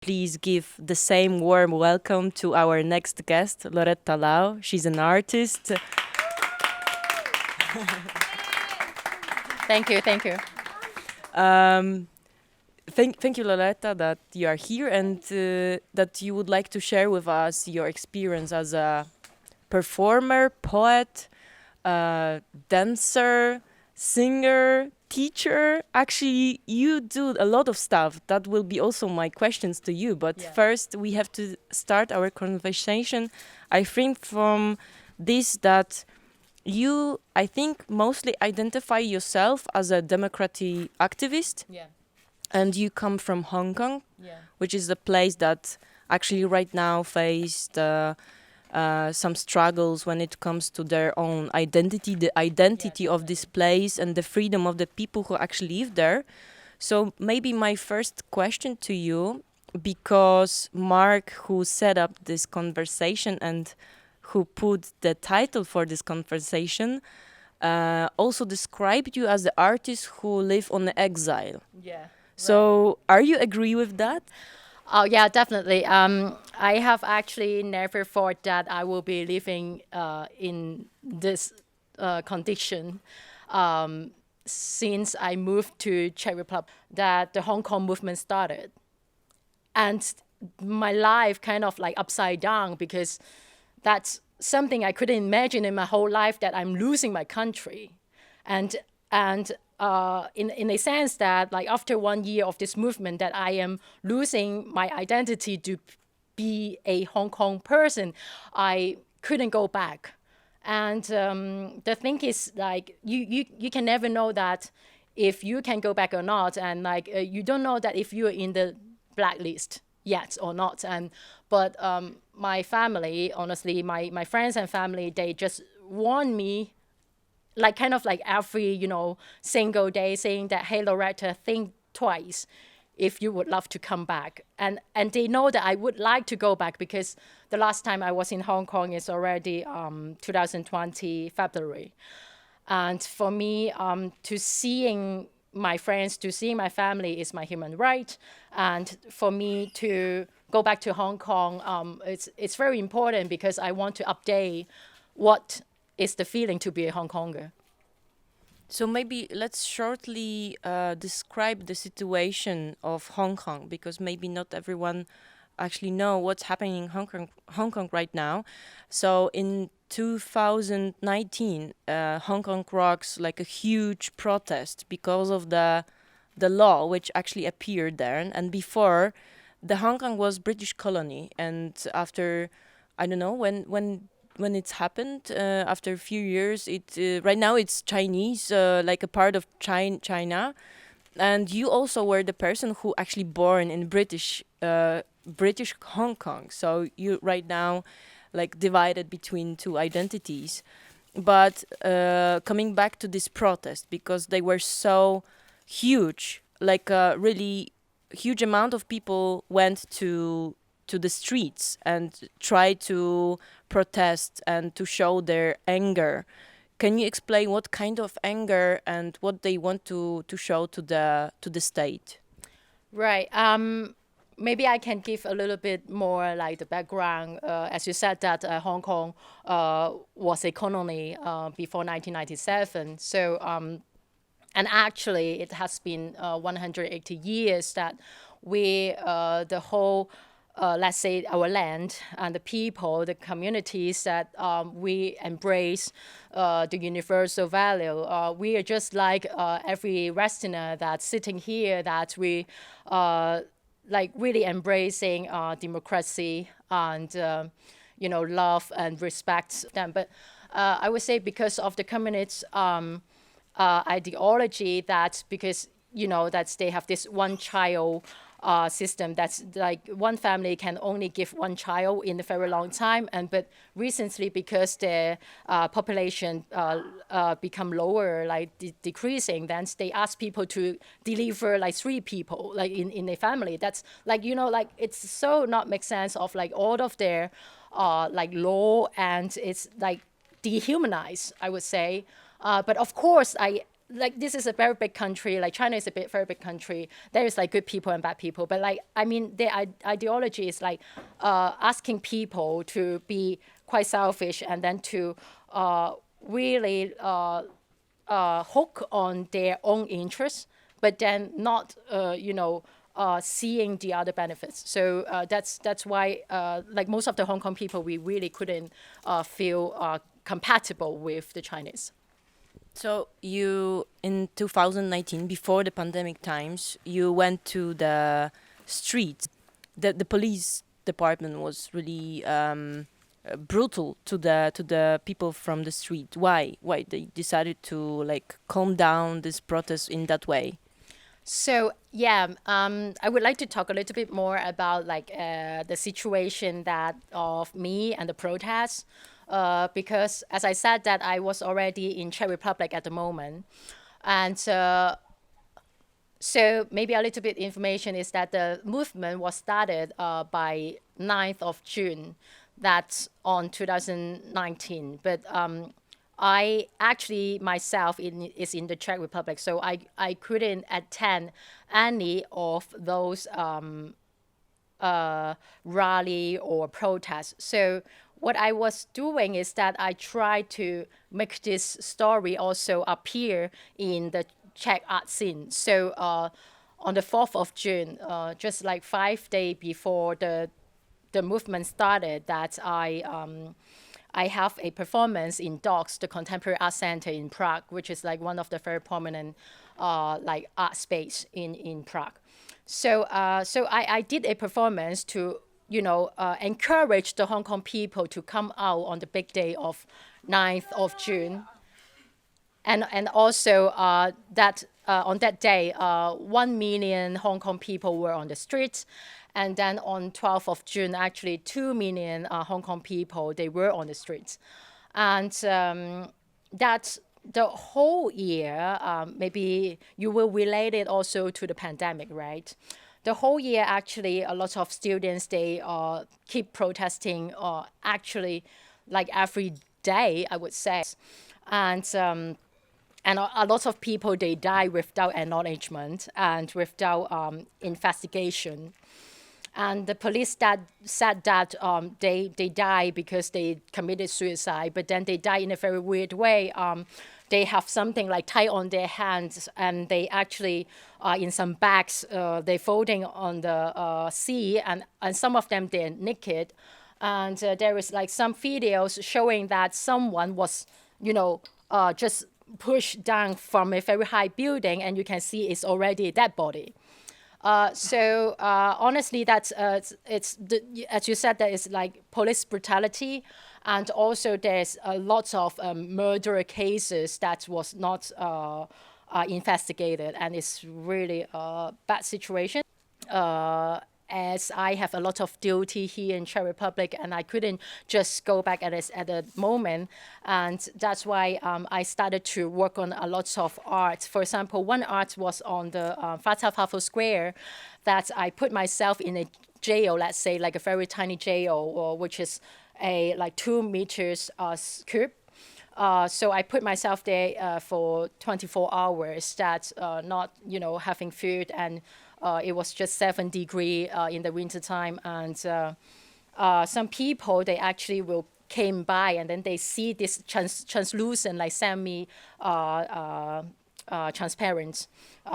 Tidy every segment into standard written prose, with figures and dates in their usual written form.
Please give the same warm welcome to our next guest, Loretta Lau. She's an artist. Thank you, thank you. Thank you, Loretta, that you are here and that you would like to share with us your experience as a performer, poet, dancer, singer, teacher. Actually, you do a lot of stuff. That will be also my questions to you. But first, we have to start our conversation. I think from this that you, I think, mostly identify yourself as a democratic activist. Yeah. And you come from Hong Kong, Yeah. which is a place that actually right now faced some struggles when it comes to their own identity, the identity of this place and the freedom of the people who actually live there. So maybe my first question to you, because Mark, who set up this conversation and who put the title for this conversation, also described you as the artist who live on the exile. Yeah. So are you agree with that? Oh yeah, definitely. I have actually never thought that I will be living in this condition since I moved to Czech Republic. That the Hong Kong movement started, and my life kind of like upside down because that's something I couldn't imagine in my whole life, that I'm losing my country, and in a sense that like after 1 year of this movement that I am losing my identity to be a Hong Kong person, I couldn't go back. And the thing is like you can never know that if you can go back or not, and like you don't know that if you're in the blacklist yet or not. And but my family, honestly, my friends and family, they just warn me like kind of like every, single day, saying that, hey, Loretta, think twice if you would love to come back. And they know that I would like to go back because the last time I was in Hong Kong is already 2020 February. And for me, to seeing my friends, to seeing my family is my human right. And for me to go back to Hong Kong, it's very important because I want to update what is the feeling to be a Hong Konger. So maybe let's shortly describe the situation of Hong Kong, because maybe not everyone actually know what's happening in Hong Kong right now. So in 2019, Hong Kong rocks like a huge protest because of the law which actually appeared there. And before, the Hong Kong was British colony, and after, I don't know when it's happened, after a few years, right now it's Chinese, like a part of China. And you also were the person who actually born in British Hong Kong. So you right now like divided between two identities. But coming back to this protest, because they were so huge, like a really huge amount of people went to the streets and tried to protest and to show their anger. Can you explain what kind of anger and what they want to show to the state? Right. Maybe I can give a little bit more like the background. As you said that Hong Kong was a colony before 1997. So, and actually it has been 180 years that we, the whole, let's say our land and the people, the communities that we embrace the universal value. We are just like every Westerner that's sitting here, that we like really embracing democracy and love and respect them. But I would say because of the communist ideology, that because that they have this one child system, that's like one family can only give one child in a very long time. But recently, because the population become lower, like decreasing, then they ask people to deliver like 3 people like in a family. That's like like it's so not make sense of like all of their like law, and it's like dehumanized, I would say. But of course, like this is a very big country. Like China is a very big country. There is like good people and bad people. But like, I mean, their ideology is like asking people to be quite selfish and then to really hook on their own interests, but then not, seeing the other benefits. So that's why, like most of the Hong Kong people, we really couldn't feel compatible with the Chinese. So you, in 2019, before the pandemic times, you went to the street. The police department was really brutal to the people from the street. Why? Why they decided to like calm down this protest in that way? So yeah, I would like to talk a little bit more about like the situation that of me and the protests, because as I said that I was already in Czech Republic at the moment, and so maybe a little bit information is that the movement was started by 9th of June, that's on 2019, but I actually myself is in the Czech Republic, so I couldn't attend any of those rally or protests. So what I was doing is that I tried to make this story also appear in the Czech art scene. So on the 4th of June, just like 5 days before the movement started, that I have a performance in Dogs, the Contemporary Art Center in Prague, which is like one of the very prominent like art space in Prague. So I did a performance to encourage the Hong Kong people to come out on the big day of 9th of June. And also that on that day, 1 million Hong Kong people were on the streets. And then on 12th of June, actually 2 million Hong Kong people, they were on the streets. And that's the whole year, maybe you will relate it also to the pandemic, right? The whole year, actually, a lot of students, they keep protesting actually like every day, I would say. And a lot of people, they die without acknowledgement and without investigation. And the police that said that they die because they committed suicide, but then they die in a very weird way. They have something like tied on their hands, and they actually, in some bags, they're floating on the sea, and some of them, they're naked. And there is like some videos showing that someone was, just pushed down from a very high building, and you can see it's already a dead body. So honestly, that's as you said, that is like police brutality, and also there's lots of murder cases that was not investigated, and it's really a bad situation. As I have a lot of duty here in Czech Republic, and I couldn't just go back at the moment, and that's why I started to work on a lot of art. For example, one art was on the Fatah Square, that I put myself in a jail, let's say like a very tiny jail, which is a like 2 meters cube. So I put myself there for 24 hours, that not having food, and it was just 7 degrees in the wintertime. And some people, they actually will came by, and then they see this translucent, like semi transparent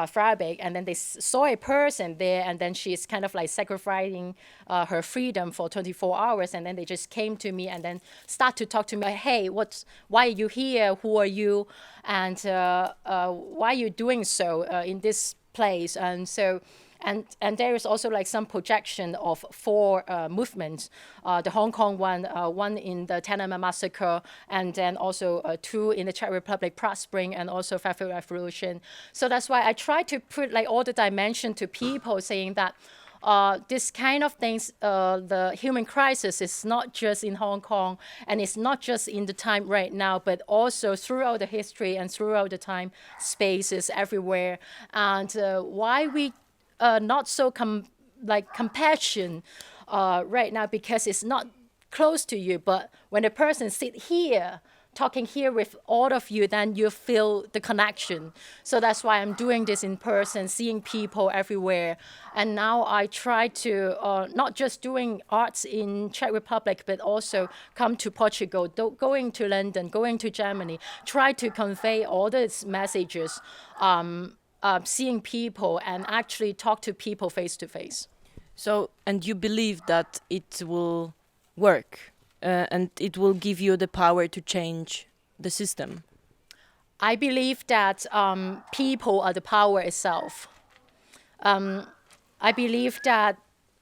fabric, and then they saw a person there, and then she's kind of like sacrificing her freedom for 24 hours, and then they just came to me and then start to talk to me, hey, why are you here, who are you, and why are you doing so in this place? And so and there is also like some projection of 4 movements, the Hong Kong one in the Tiananmen Massacre, and then also 2 in the Czech Republic, Prague Spring, and also February Revolution. So that's why I try to put like all the dimension to people, saying that this kind of things, the human crisis is not just in Hong Kong, and it's not just in the time right now, but also throughout the history and throughout the time spaces everywhere. And why we not so compassion right now, because it's not close to you. But when a person sit here, talking here with all of you, then you feel the connection. So that's why I'm doing this in person, seeing people everywhere. And now I try to not just doing arts in Czech Republic, but also come to Portugal, going to London, going to Germany, try to convey all these messages, seeing people and actually talk to people face to face. So, and you believe that it will work and it will give you the power to change the system? I believe that people are the power itself. I believe that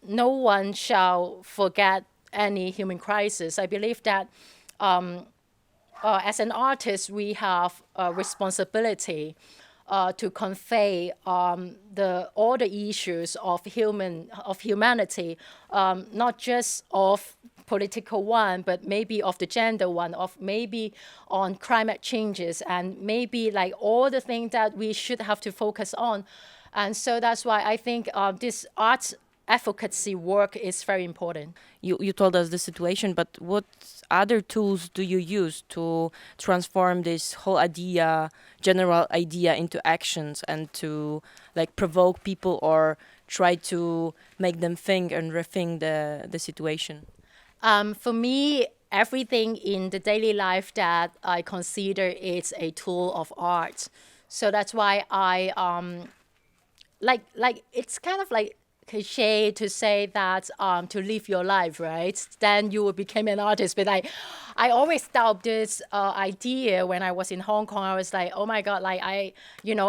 no one shall forget any human crisis. I believe that as an artist, we have a responsibility to convey all the issues of humanity, not just of political one, but maybe of the gender one, of maybe on climate changes, and maybe like all the things that we should have to focus on. And so that's why I think this arts advocacy work is very important. You told us the situation, but what other tools do you use to transform this whole idea, general idea, into actions and to like provoke people or try to make them think and rethink the situation? For me, everything in the daily life that I consider is a tool of art. So that's why I like it's kind of like cliche to say that to live your life, right? Then you will become an artist. But I always doubt this idea when I was in Hong Kong. I was like, oh my God, like I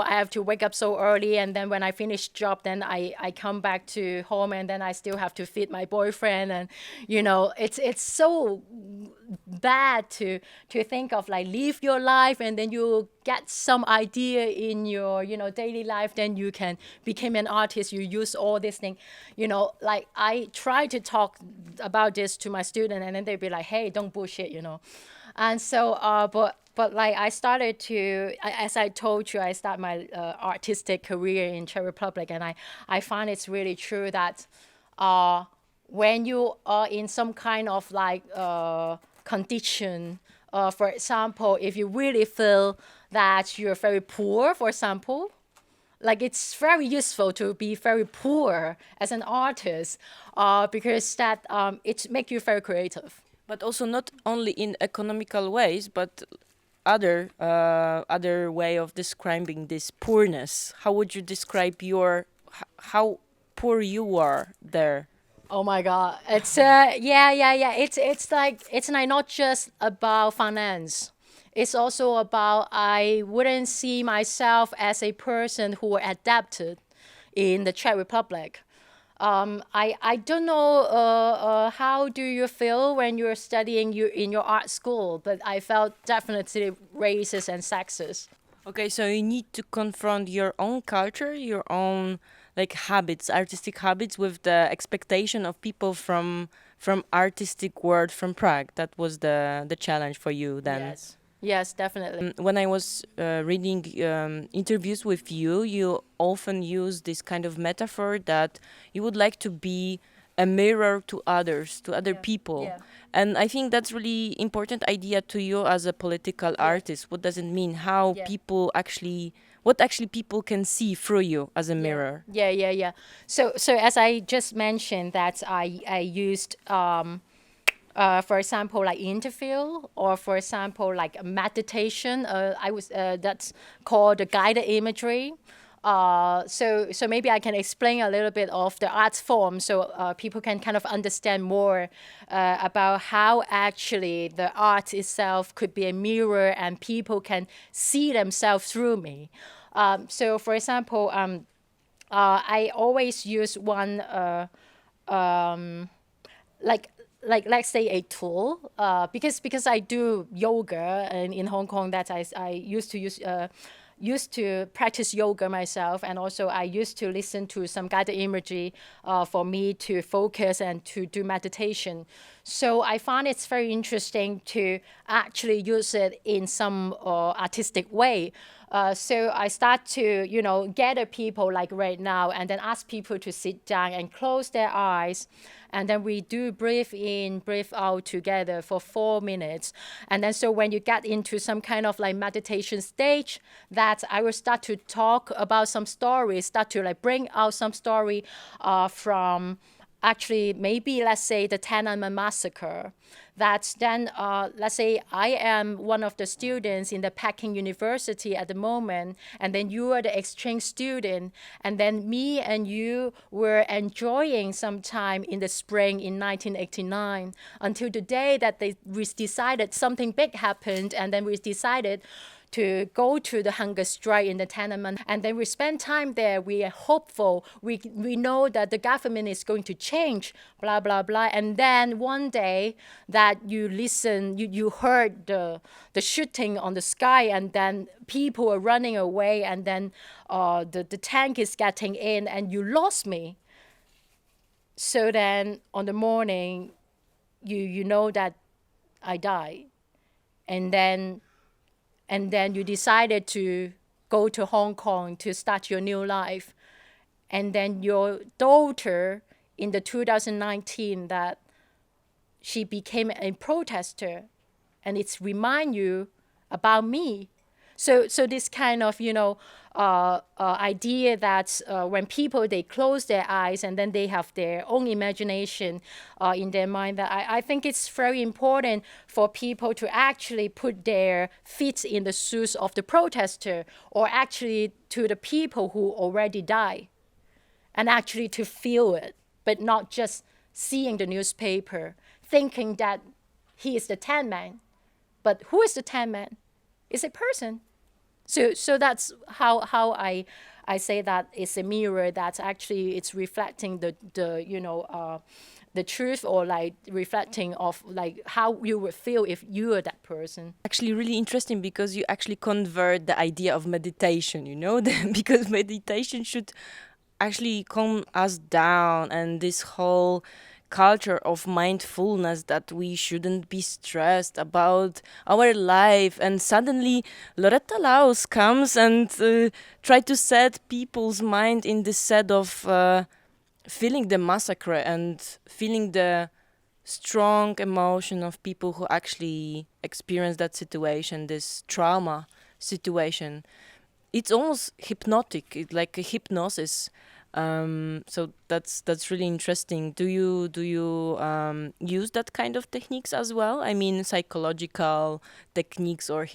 have to wake up so early, and then when I finish job, then I come back to home, and then I still have to feed my boyfriend, and it's so bad to think of like live your life, and then you get some idea in your daily life, then you can become an artist. You use all these things, like I try to talk about this to my student, and then they'd be like, hey, don't bullshit, and so but like I started to, as I told you, I started my artistic career in Czech Republic, and I find it's really true that when you are in some kind of like condition, for example, if you really feel that you're very poor, for example, like it's very useful to be very poor as an artist, because that it makes you very creative. But also not only in economical ways, but other way of describing this poorness. How would you describe how poor you are there? Oh my God, it's yeah. It's like not just about finance. It's also about I wouldn't see myself as a person who adapted in the Czech Republic. I don't know how do you feel when you're studying in your art school, but I felt definitely racist and sexist. Okay, so you need to confront your own culture, your own like habits, artistic habits, with the expectation of people from artistic world from Prague. That was the challenge for you then. Yes, definitely. When I was reading interviews with you, you often use this kind of metaphor that you would like to be a mirror to others, to other people. Yeah. And I think that's really important idea to you as a political artist. What does it mean? How people actually, what actually people can see through you as a mirror? Yeah. So as I just mentioned, that I used for example, like interview, or for example, like meditation. That's called the guided imagery. So maybe I can explain a little bit of the art form, so people can kind of understand more about how actually the art itself could be a mirror, and people can see themselves through me. So for example, I always use one like let's say a tool, because I do yoga, and in Hong Kong that I used to practice yoga myself, and also I used to listen to some guided imagery for me to focus and to do meditation. So I find it's very interesting to actually use it in some artistic way. So I start to, gather people like right now and then ask people to sit down and close their eyes. And then we do breathe in, breathe out together for 4 minutes. And then so when you get into some kind of like meditation stage, that I will start to talk about some stories, start to like bring out some story from actually maybe let's say the Tiananmen massacre. That then let's say I am one of the students in the Peking University at the moment, and then you are the exchange student, and then me and you were enjoying some time in the spring in 1989 until the day that we decided something big happened, and then we decided to go to the hunger strike in the Tiananmen. And then we spend time there. We are hopeful. We know that the government is going to change, blah, blah, blah. And then one day that you listen, you heard the shooting on the sky, and then people are running away, and then the tank is getting in, and you lost me. So then on the morning, you know that I died. And then you decided to go to Hong Kong to start your new life. And then your daughter in the 2019 that she became a protester, and it's remind you about me. So this kind of, idea that when people, they close their eyes and then they have their own imagination in their mind, that I think it's very important for people to actually put their feet in the shoes of the protester, or actually to the people who already died, and actually to feel it, but not just seeing the newspaper, thinking that he is the Tan Man. But who is the Tan Man? It's a person. So that's how I say that it's a mirror, that actually it's reflecting the truth, or like reflecting of like how you would feel if you were that person. Actually really interesting, because you actually convert the idea of meditation, because meditation should actually calm us down, and this whole culture of mindfulness, that we shouldn't be stressed about our life. And suddenly Loretta Lau comes and try to set people's mind in the set of feeling the massacre and feeling the strong emotion of people who actually experience that situation, this trauma situation. It's almost hypnotic, it's like a hypnosis. So that's really interesting. Do you use that kind of techniques as well? I mean, psychological techniques or